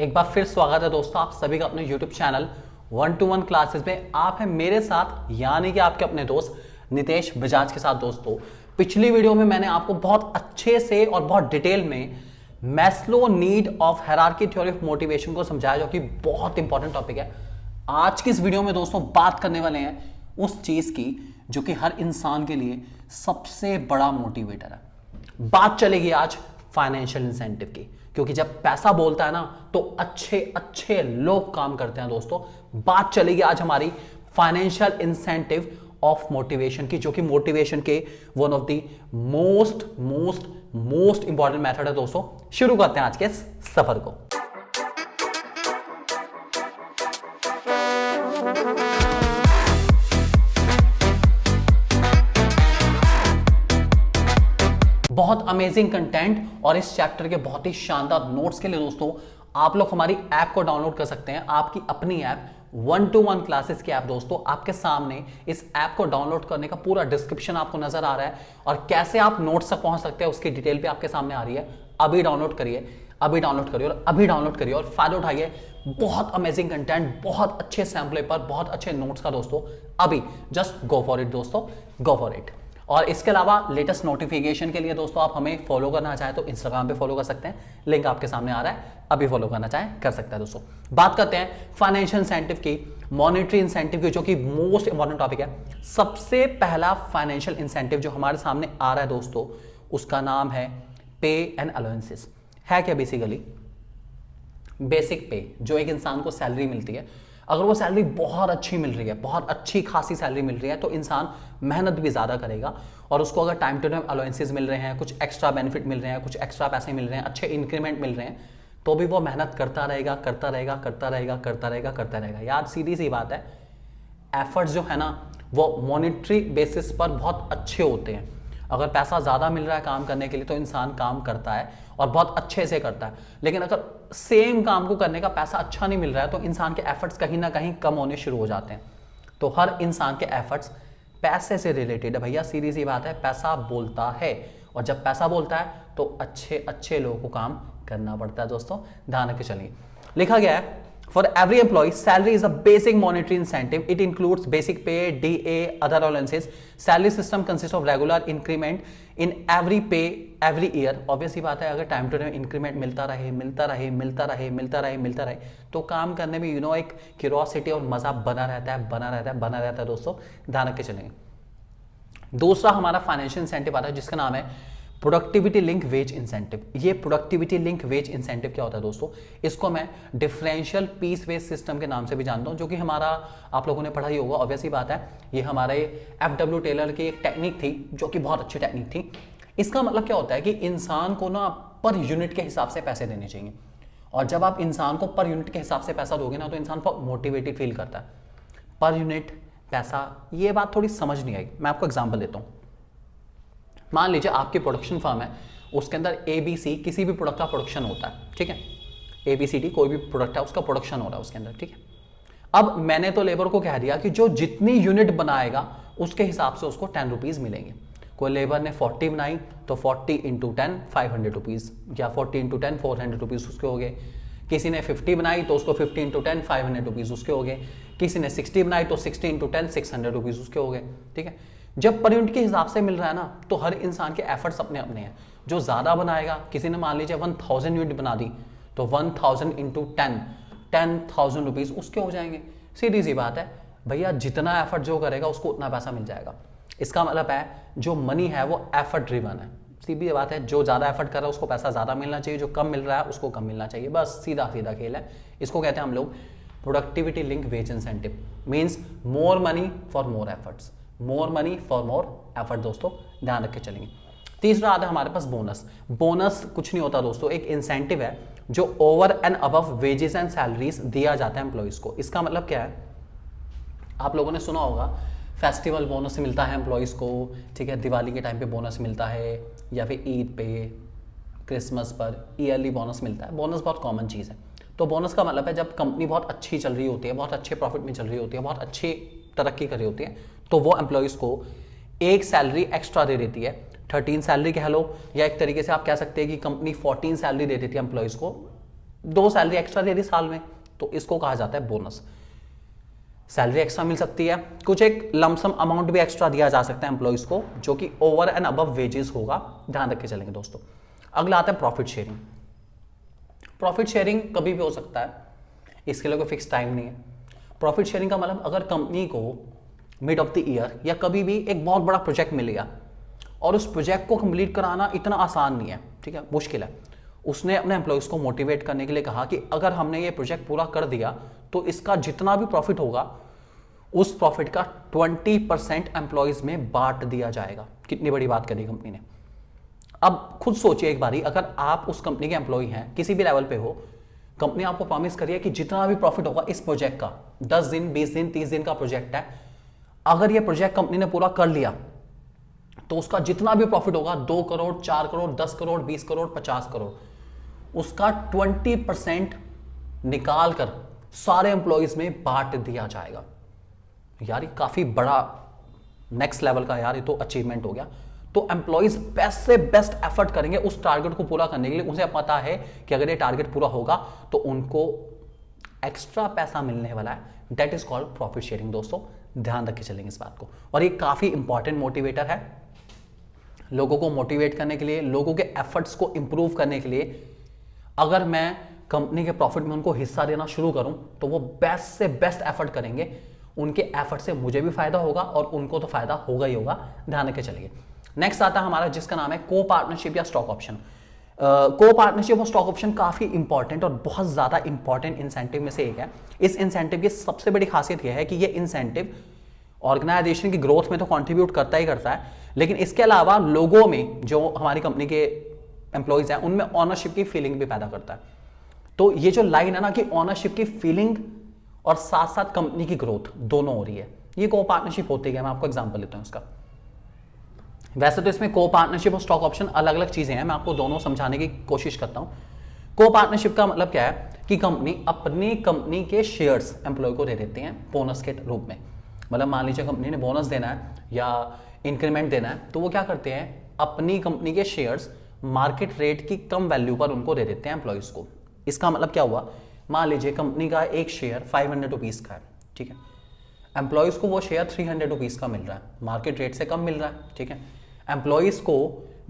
एक बार फिर स्वागत है दोस्तों आप सभी का अपने YouTube चैनल 1-to-1 क्लासेस में। आप हैं मेरे साथ यानी कि आपके अपने दोस्त नितेश बजाज के साथ। दोस्तों पिछली वीडियो में मैंने आपको बहुत अच्छे से और बहुत डिटेल में Maslow need of hierarchy theory of motivation को समझाया, जो कि बहुत इंपॉर्टेंट टॉपिक है। आज की इस वीडियो में दोस्तों बात करने वाले हैं उस चीज की जो कि हर इंसान के लिए सबसे बड़ा मोटिवेटर है। बात चलेगी आज फाइनेंशियल इंसेंटिव की, क्योंकि जब पैसा बोलता है ना तो अच्छे अच्छे लोग काम करते हैं। दोस्तों बात चलेगी आज हमारी फाइनेंशियल इंसेंटिव ऑफ मोटिवेशन की, जो कि मोटिवेशन के one of the most important method है। दोस्तों शुरू करते हैं आज के इस सफर को। बहुत अमेजिंग कंटेंट और इस चैप्टर के बहुत ही शानदार नोट्स के लिए दोस्तों आप लोग हमारी ऐप को डाउनलोड कर सकते हैं। आपकी अपनी ऐप 1-to-1 क्लासेस की ऐप दोस्तों आपके सामने। इस ऐप को डाउनलोड करने का पूरा डिस्क्रिप्शन आपको नजर आ रहा है और कैसे आप नोट्स तक पहुंच सकते हैं उसकी डिटेल भी आपके सामने आ रही है। अभी डाउनलोड करिए और फायदा उठाइए। बहुत अमेजिंग कंटेंट, बहुत अच्छे सैंपल पेपर, बहुत अच्छे नोट्स का दोस्तों। अभी जस्ट गो फॉर इट दोस्तों, गो फॉर इट। और इसके अलावा लेटेस्ट नोटिफिकेशन के लिए दोस्तों आप हमें फॉलो करना चाहें तो इंस्टाग्राम पे फॉलो कर सकते हैं, लिंक आपके सामने आ रहा है। अभी फॉलो करना चाहें कर सकते हैं दोस्तों। बात करते हैं फाइनेंशियल इंसेंटिव की, मॉनेटरी इंसेंटिव की, जो कि मोस्ट इंपॉर्टेंट टॉपिक है। सबसे पहला फाइनेंशियल इंसेंटिव जो हमारे सामने आ रहा है दोस्तों, उसका नाम है पे एंड अलाउंसेस। है क्या? बेसिकली बेसिक पे, जो एक इंसान को सैलरी मिलती है। अगर वो सैलरी बहुत अच्छी मिल रही है, बहुत अच्छी खासी सैलरी मिल रही है, तो इंसान मेहनत भी ज़्यादा करेगा और उसको अगर टाइम टू टाइम अलाउंसेस मिल रहे हैं, कुछ एक्स्ट्रा बेनिफिट मिल रहे हैं, कुछ एक्स्ट्रा पैसे मिल रहे हैं, अच्छे इंक्रीमेंट मिल रहे हैं, तो भी वो मेहनत करता रहेगा। यार सीधी सी बात है, एफर्ट्स जो है ना वो मॉनेटरी बेसिस पर बहुत अच्छे होते हैं। अगर पैसा ज़्यादा मिल रहा है काम करने के लिए तो इंसान काम करता है और बहुत अच्छे से करता है। लेकिन अगर सेम काम को करने का पैसा अच्छा नहीं मिल रहा है तो इंसान के एफर्ट्स कहीं ना कहीं कम होने शुरू हो जाते हैं। तो हर इंसान के एफर्ट्स पैसे से रिलेटेड है भैया, सीधी सी बात है। पैसा बोलता है और जब पैसा बोलता है तो अच्छे अच्छे लोगों को काम करना पड़ता है। दोस्तों ध्यान रख के चलिए, लिखा गया है For every employee, salary is a basic monetary incentive. It includes basic pay, DA, other allowances. Salary system consists of regular increment in every pay every year. Obviously बात है, अगर टाइम टू टाइम इंक्रीमेंट मिलता रहे तो काम करने में एक क्यूरियोसिटी और मजा बना रहता है दोस्तों। ध्यान रख के चलेंगे। दूसरा हमारा फाइनेंशियल इंसेंटिव आता है जिसका नाम है प्रोडक्टिविटी लिंक वेज इंसेंटिव। ये प्रोडक्टिविटी लिंक वेज इंसेंटिव क्या होता है दोस्तों? इसको मैं डिफरेंशियल पीस वेज सिस्टम के नाम से भी जानता हूं, जो कि हमारा आप लोगों ने पढ़ा ही होगा। ऑब्वियसली बात है, ये हमारे FW टेलर की एक टेक्निक थी जो कि बहुत अच्छी टेक्निक थी। इसका मतलब क्या होता है कि इंसान को ना पर यूनिट के हिसाब से पैसे देने चाहिए, और जब आप इंसान को पर यूनिट के हिसाब से पैसा दोगे ना तो इंसान बहुत मोटिवेटेड फील करता है। पर यूनिट पैसा, ये बात थोड़ी समझ नहीं आई। मैं आपको एग्जाम्पल देता हूँ। मान लीजिए आपकी प्रोडक्शन फर्म है, उसके अंदर ABC किसी भी प्रोडक्ट का प्रोडक्शन होता है, ठीक है। ABCD कोई भी प्रोडक्ट है उसका प्रोडक्शन हो रहा है उसके अंदर, ठीक है। अब मैंने तो लेबर को कह दिया कि जो जितनी यूनिट बनाएगा उसके हिसाब से उसको 10 रुपीज मिलेंगे। कोई लेबर ने 40 बनाई तो 40 × 10 500 रुपीज, या 40 × 10 400 रुपीज उसके हो गए। किसी ने 50 बनाई तो उसको 50 × 10 500 रुपीज उसके हो गए। किसी ने 60 बनाई तो 60 × 10 600 रुपीज उसके हो गए, ठीक है। जब पर यूनिट के हिसाब से मिल रहा है ना तो हर इंसान के एफर्ट्स अपने अपने हैं। जो ज्यादा बनाएगा, किसी ने मान लीजिए 1000 यूनिट बना दी तो 1000 × 10 10,000 रुपीज उसके हो जाएंगे। सीधी सी बात है भैया, जितना एफर्ट जो करेगा उसको उतना पैसा मिल जाएगा। इसका मतलब है जो मनी है वो एफर्ट ड्रिवन है। सीधी बात है, जो ज्यादा एफर्ट कर रहा है उसको पैसा ज्यादा मिलना चाहिए, जो कम मिल रहा है उसको कम मिलना चाहिए। बस सीधा सीधा खेल है। इसको कहते हैं हम लोग productivity link wage incentive. Means more money for more efforts, more money for more effort. दोस्तों ध्यान रख के चलेंगे। तीसरा आता है हमारे पास बोनस। बोनस कुछ नहीं होता दोस्तों, एक इंसेंटिव है जो over and above wages and salaries दिया जाता है एम्प्लॉइज को। इसका मतलब क्या है? आप लोगों ने सुना होगा फेस्टिवल बोनस मिलता है एम्प्लॉइज को, ठीक है। दिवाली के टाइम पे बोनस मिलता है, या फिर ईद पे, क्रिसमस पर ईयरली बोनस मिलता है। बोनस बहुत कॉमन चीज़ है। तो बोनस का मतलब है जब कंपनी बहुत अच्छी चल रही होती है, बहुत अच्छे प्रॉफिट में चल रही होती है, बहुत अच्छी तरक्की कर रही होती है, तो वो एम्प्लॉइज को एक सैलरी एक्स्ट्रा दे देती है। 13 सैलरी कह लो, या एक तरीके से आप कह सकते हैं कि कंपनी 14 सैलरी दे देती है एम्प्लॉइज को 2 सैलरी एक्स्ट्रा दे दी साल में, तो इसको कहा जाता है बोनस। सैलरी एक्स्ट्रा मिल सकती है, कुछ एक लमसम अमाउंट भी एक्स्ट्रा दिया जा सकता है एम्प्लॉइज को, जो कि ओवर एंड अबव वेजेस होगा, ध्यान रख के चलेंगे दोस्तों। अगला आता है प्रॉफिट शेयरिंग। प्रॉफिट शेयरिंग कभी भी हो सकता है, इसके लिए कोई फिक्स टाइम नहीं है। प्रॉफिट शेयरिंग का मतलब अगर कंपनी को मिड ऑफ द ईयर या कभी भी एक बहुत बड़ा प्रोजेक्ट मिल गया और उस प्रोजेक्ट को कंप्लीट कराना इतना आसान नहीं है, ठीक है, मुश्किल है। उसने अपने एम्प्लॉइज को मोटिवेट करने के लिए कहा कि अगर हमने ये प्रोजेक्ट पूरा कर दिया तो इसका जितना भी प्रॉफिट होगा उस प्रॉफिट का 20% एम्प्लॉइज में बांट दिया जाएगा। कितनी बड़ी बात करी कंपनी ने। अब खुद सोचिए एक बारी, अगर आप उस कंपनी के एम्प्लॉय हैं, किसी भी लेवल पे हो, कंपनी आपको प्रॉमिस करिए कि जितना भी प्रॉफिट होगा इस प्रोजेक्ट का, 10 दिन 20 दिन 30 दिन का प्रोजेक्ट है, अगर ये प्रोजेक्ट कंपनी ने पूरा कर लिया तो उसका जितना भी प्रॉफिट होगा 2 करोड़ 4 करोड़ 10 करोड़ 20 करोड़ 50 करोड़, उसका 20% निकाल कर सारे एम्प्लॉइज में बांट दिया जाएगा। यार ये काफी बड़ा नेक्स्ट लेवल का यार ये तो अचीवमेंट हो गया। तो एम्प्लॉइज बेस्ट से बेस्ट एफर्ट करेंगे उस टारगेट को पूरा करने के लिए। उन्हें पता है कि अगर ये टारगेट पूरा होगा तो उनको एक्स्ट्रा पैसा मिलने वाला है। That is called profit sharing दोस्तों, ध्यान रख के चलेंगे इस बात को। और ये काफी इंपॉर्टेंट मोटिवेटर है लोगों को मोटिवेट करने के लिए, लोगों के एफर्ट्स को इंप्रूव करने के लिए। अगर मैं कंपनी के प्रॉफिट में उनको हिस्सा देना शुरू करूं तो वो बेस्ट से बेस्ट एफर्ट करेंगे, उनके एफर्ट से मुझे भी फायदा होगा और उनको तो फायदा होगा ही होगा, ध्यान रख के चलेंगे। नेक्स्ट आता है हमारा जिसका नाम है को पार्टनरशिप या स्टॉक ऑप्शन। को पार्टनरशिप और स्टॉक ऑप्शन काफी इंपॉर्टेंट और बहुत ज्यादा इंपॉर्टेंट इंसेंटिव में से एक है। इस इंसेंटिव की सबसे बड़ी खासियत यह है कि यह इंसेंटिव ऑर्गेनाइजेशन की ग्रोथ में तो कंट्रीब्यूट करता ही करता है, लेकिन इसके अलावा लोगों में, जो हमारी कंपनी के एम्प्लॉइज हैं, उनमें ऑनरशिप की फीलिंग भी पैदा करता है। तो ये जो लाइन है ना कि ऑनरशिप की फीलिंग और साथ साथ कंपनी की ग्रोथ दोनों हो रही है, ये को पार्टनरशिप होती है। मैं आपको एग्जांपल लेता हूं इसका। वैसे तो इसमें को पार्टनरशिप और स्टॉक ऑप्शन अलग अलग चीजें हैं, मैं आपको दोनों समझाने की कोशिश करता हूं। को पार्टनरशिप का मतलब क्या है कि कंपनी अपनी कंपनी के शेयर्स एम्प्लॉय को दे देते हैं बोनस के रूप में। मतलब मान लीजिए कंपनी ने बोनस देना है या इंक्रीमेंट देना है, तो वो क्या करते हैं, अपनी कंपनी के शेयर्स मार्केट रेट की कम वैल्यू पर उनको दे देते हैं एम्प्लॉइज को। इसका मतलब क्या हुआ, मान लीजिए कंपनी का एक शेयर 500 रुपीज का है, ठीक है, एम्प्लॉइज को वो शेयर 300 रुपीज का मिल रहा है, मार्केट रेट से कम मिल रहा है, ठीक है। एम्प्लॉइज को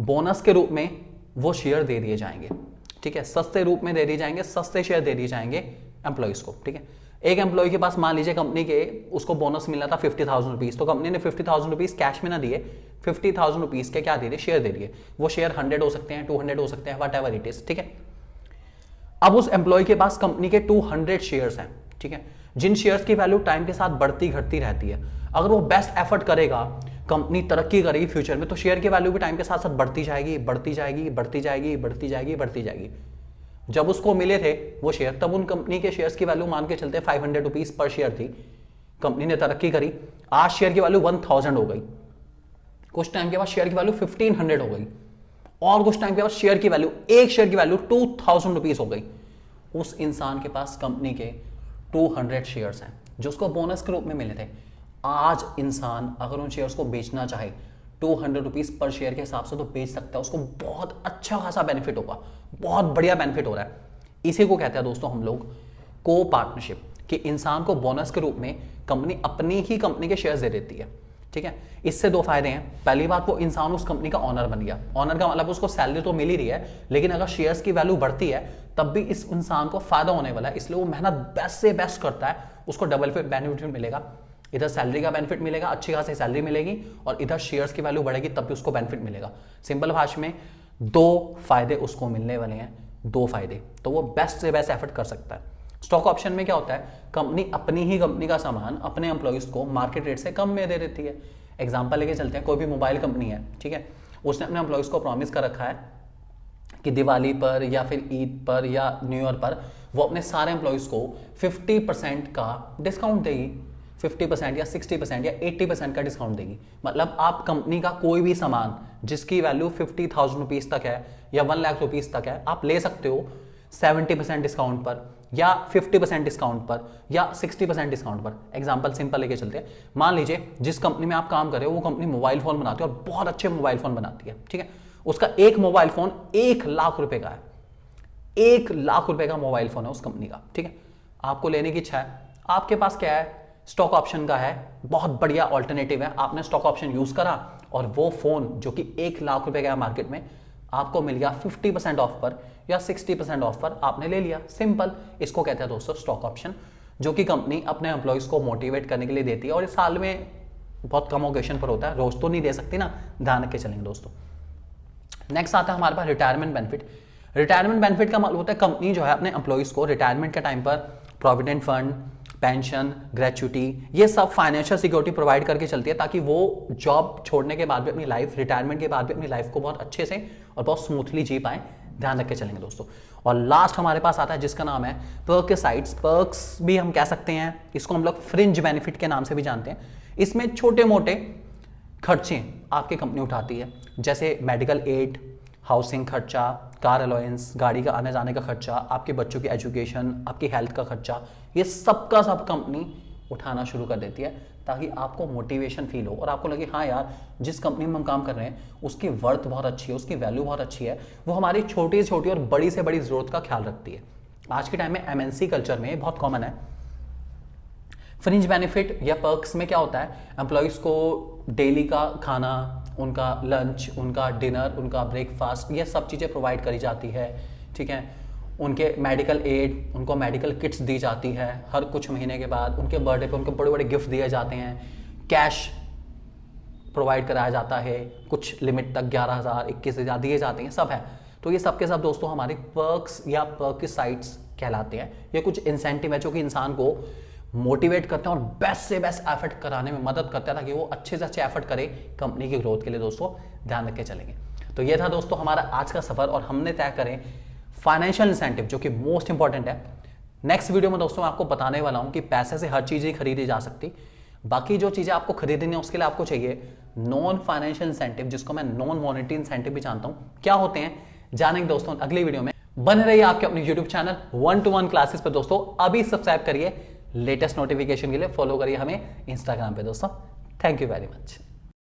बोनस के रूप में वो शेयर दे दिए जाएंगे, ठीक है, सस्ते रूप में दे दिए जाएंगे, सस्ते शेयर दे दिए जाएंगे एम्प्लॉइज को, ठीक है। एक एम्प्लॉय के पास मान लीजिए कंपनी के उसको बोनस मिला था 50,000 रुपीज, तो कंपनी ने 50,000 रुपीज कैश में ना दिए, 50,000 रुपीज के क्या दे दिए, शेयर दे दिए। वो शेयर 100 हो सकते हैं, 200 हो सकते हैं, वट एवर इट इज, ठीक है। अब उस एम्प्लॉय के पास कंपनी के 200 शेयर्स हैं, ठीक है, जिन शेयर्स की वैल्यू टाइम के साथ बढ़ती घटती रहती है। अगर वो बेस्ट एफर्ट करेगा, कंपनी तरक्की करेगी फ्यूचर में, तो शेयर की वैल्यू भी टाइम के साथ साथ बढ़ती जाएगी, बढ़ती जाएगी, बढ़ती जाएगी, बढ़ती जाएगी, बढ़ती जाएगी। जब उसको मिले थे वो शेयर, तब उन कंपनी के शेयर्स की वैल्यू मान के चलते 500 रुपीज पर शेयर थी। कंपनी ने तरक्की करी, आज शेयर की वैल्यू 1000 हो गई, कुछ टाइम के बाद शेयर की वैल्यू 1500 हो गई, और कुछ टाइम के बाद शेयर की वैल्यू, एक शेयर की वैल्यू 2000 रुपीज हो गई। उस इंसान के पास कंपनी के 200 शेयर्स हैं जो उसको बोनस के रूप में मिले थे। आज इंसान अगर उन शेयर्स को बेचना चाहे 200 रुपीज पर शेयर के हिसाब से तो बेच सकता है, उसको बहुत अच्छा खासा बेनिफिट होगा, बहुत बढ़िया बेनिफिट हो रहा है। इसी को कहते हैं दोस्तों हम लोग को पार्टनरशिप, कि इंसान को बोनस के रूप में कंपनी अपनी ही कंपनी के शेयर्स दे देती है, ठीक है। इससे 2 फायदे हैं। पहली बात, वो इंसान उस कंपनी का ऑनर बन गया। ऑनर का मतलब उसको सैलरी तो मिल ही रही है, लेकिन अगर शेयर्स की वैल्यू बढ़ती है तब भी इस इंसान को फायदा होने वाला है, इसलिए वो मेहनत बेस्ट से बेस्ट करता है, उसको डबल बेनिफिट मिलेगा। इधर सैलरी का बेनिफिट मिलेगा, अच्छी खासी सैलरी मिलेगी, और इधर शेयर्स की वैल्यू बढ़ेगी, तब भी उसको बेनिफिट मिलेगा। सिंपल भाषा में 2 फायदे उसको मिलने वाले हैं, 2 फायदे, तो वो बेस्ट से बेस्ट एफर्ट कर सकता है। स्टॉक ऑप्शन में क्या होता है, कंपनी अपनी ही कंपनी का सामान अपने एम्प्लॉइज को मार्केट रेट से कम में दे देती है। एग्जांपल लेके चलते हैं, कोई भी मोबाइल कंपनी है, ठीक है, उसने अपने एम्प्लॉइज को प्रॉमिस कर रखा है कि दिवाली पर या फिर ईद पर या न्यू ईयर पर वो अपने सारे एम्प्लॉइज को 50% का डिस्काउंट देगी, 50% या 60% या 80% का डिस्काउंट देगी। मतलब आप कंपनी का कोई भी सामान जिसकी वैल्यू 50,000 रुपीज तक है या 1 लाख रुपीज तक है, आप ले सकते हो 70% डिस्काउंट पर या 50% डिस्काउंट पर या 60% डिस्काउंट पर। एग्जांपल सिंपल लेके चलते हैं, मान लीजिए जिस कंपनी में आप काम कर रहे हो वो कंपनी मोबाइल फोन बनाती है और बहुत अच्छे मोबाइल फोन बनाती है, ठीक है, उसका एक मोबाइल फोन 1 लाख रुपए का है। 1 लाख रुपए का मोबाइल फोन है उस कंपनी का, ठीक है, आपको लेने की इच्छा है, आपके पास क्या है, स्टॉक ऑप्शन का है, बहुत बढ़िया ऑल्टरनेटिव है, आपने स्टॉक ऑप्शन यूज करा और वो फोन जो कि 1 लाख रुपए का है मार्केट में आपको मिल गया 50% ऑफ पर या 60% ऑफ पर, आपने ले लिया, सिंपल। इसको कहते हैं दोस्तों स्टॉक ऑप्शन, जो कि कंपनी अपने एम्प्लॉइज को मोटिवेट करने के लिए देती है और इस साल में बहुत कम ओकेशन पर होता है, रोज तो नहीं दे सकती ना, ध्यान रख के चलेंगे दोस्तों। नेक्स्ट आता है हमारे पास रिटायरमेंट बेनिफिट। रिटायरमेंट बेनिफिट का मतलब होता है कंपनी जो है अपने एम्प्लॉइज को रिटायरमेंट के टाइम पर प्रोविडेंट फंड, पेंशन, ग्रेचुटी, ये सब फाइनेंशियल सिक्योरिटी प्रोवाइड करके चलती है, ताकि वो जॉब छोड़ने के बाद भी अपनी लाइफ, रिटायरमेंट के बाद भी अपनी लाइफ को बहुत अच्छे से और बहुत स्मूथली जी पाए, ध्यान रख के चलेंगे दोस्तों। और लास्ट हमारे पास आता है जिसका नाम है पर्क्साइड्स। पर्क्स भी हम कह सकते हैं, इसको हम लोग फ्रिंज बेनिफिट के नाम से भी जानते हैं। इसमें छोटे मोटे खर्चे आपकी कंपनी उठाती है, जैसे मेडिकल एड, हाउसिंग खर्चा, कार अलाउंस, गाड़ी का आने जाने का खर्चा, आपके बच्चों की एजुकेशन, आपकी हेल्थ का खर्चा, ये सब का सब कंपनी उठाना शुरू कर देती है, ताकि आपको मोटिवेशन फील हो और आपको लगे हाँ यार जिस कंपनी में हम काम कर रहे हैं उसकी वर्थ बहुत अच्छी है, उसकी वैल्यू बहुत अच्छी है, वो हमारी छोटी से छोटी और बड़ी से बड़ी जरूरत का ख्याल रखती है। आज के टाइम में एमएनसी कल्चर में बहुत कॉमन है। फ्रिंज बेनिफिट या पर्क्स में क्या होता है, एम्प्लॉइज को डेली का खाना, उनका लंच, उनका डिनर, उनका ब्रेकफास्ट, ये सब चीज़ें प्रोवाइड करी जाती है, ठीक है। उनके मेडिकल एड, उनको मेडिकल किट्स दी जाती है हर कुछ महीने के बाद, उनके बर्थडे पे उनको बड़े बड़े गिफ्ट दिए जाते हैं, कैश प्रोवाइड कराया जाता है, कुछ लिमिट तक 11,000, 21,000 दिए जाते हैं, सब है। तो ये सब के सब दोस्तों हमारी पर्क्स या पर्क्साइड्स कहलाते हैं। ये कुछ इंसेंटिव है जो कि इंसान को मोटिवेट करते हैं और बेस्ट से बेस्ट एफर्ट कराने में मदद करते हैं, ताकि वो अच्छे से अच्छे एफर्ट करे कंपनी की ग्रोथ के लिए। दोस्तों ध्यान रख के चलेंगे। तो ये था दोस्तों हमारा आज का सफर और हमने तय करें फाइनेंशियल इंसेंटिव, जो कि मोस्ट इंपॉर्टेंट है। नेक्स्ट वीडियो में दोस्तों मैं आपको बताने वाला हूं कि पैसे से हर चीज ही खरीदी जा सकती, बाकी जो चीजें आपको खरीदनी है उसके लिए आपको चाहिए नॉन फाइनेंशियल इंसेंटिव, जिसको मैं नॉन मॉनेटरी इंसेंटिव भी जानता हूं। क्या होते हैं जानेंगे दोस्तों अगली वीडियो में। बने रहिए आपके अपने यूट्यूब चैनल 1-to-1 क्लासेस पर दोस्तों। अभी सब्सक्राइब करिए, लेटेस्ट नोटिफिकेशन के लिए फॉलो करिए हमें इंस्टाग्राम पे दोस्तों। Thank you very much.